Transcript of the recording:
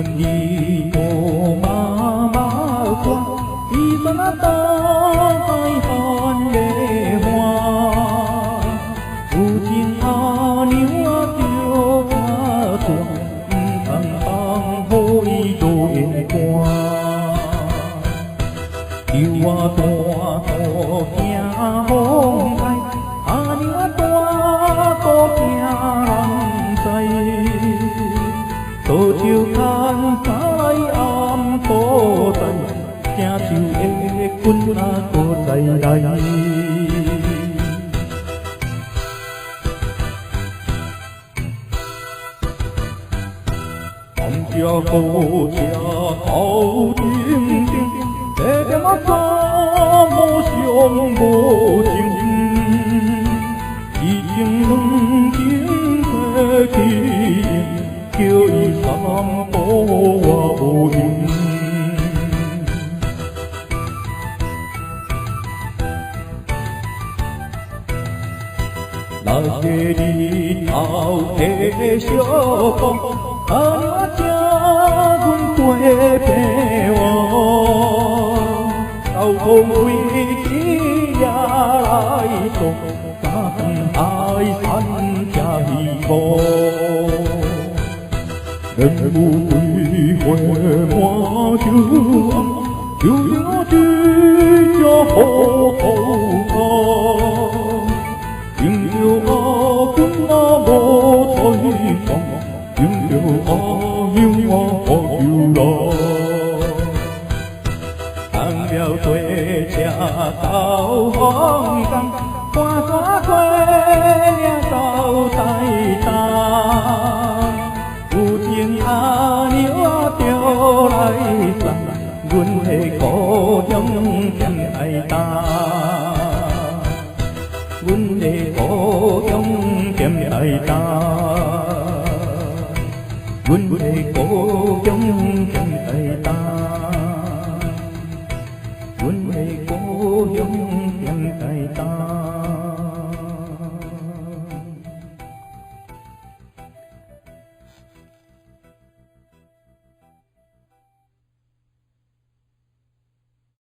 阮đi tô ma qua đi xa ta hai hòn lệ hoa u thiên tha níu tiêu tha tuồng thằng bang hôi đôi qua yêu hoa toa to kia hôn tay níu toa to kia răng tay tô chiều than thái am tô tay cha chiều ê quân ta tô đầy đầy ông cha cô cha hậu thiên thiên để đem mắt ra mô xiong vô tình chỉ tiếng nung tiếng thế kỳ kêu y sam ô hoa ô hình là kê đi thao thế xưa không anh cha cũng quê bè sao không quy chí gia lại tổ các ai sanh cha hi bồ đừng bu quy quê hoa chưa chưa chưa cho hổ con tình yêu cũng vô thôi không tình yêu yêu yêu đó hàng đèo tuệ cha tao hoang căng qua gió quê tao tay ta u thiên tha níu tiêu lại rằng luôn hề có trong chân ai ta luôn hề có trong chân ai ta luôn hề có trong chân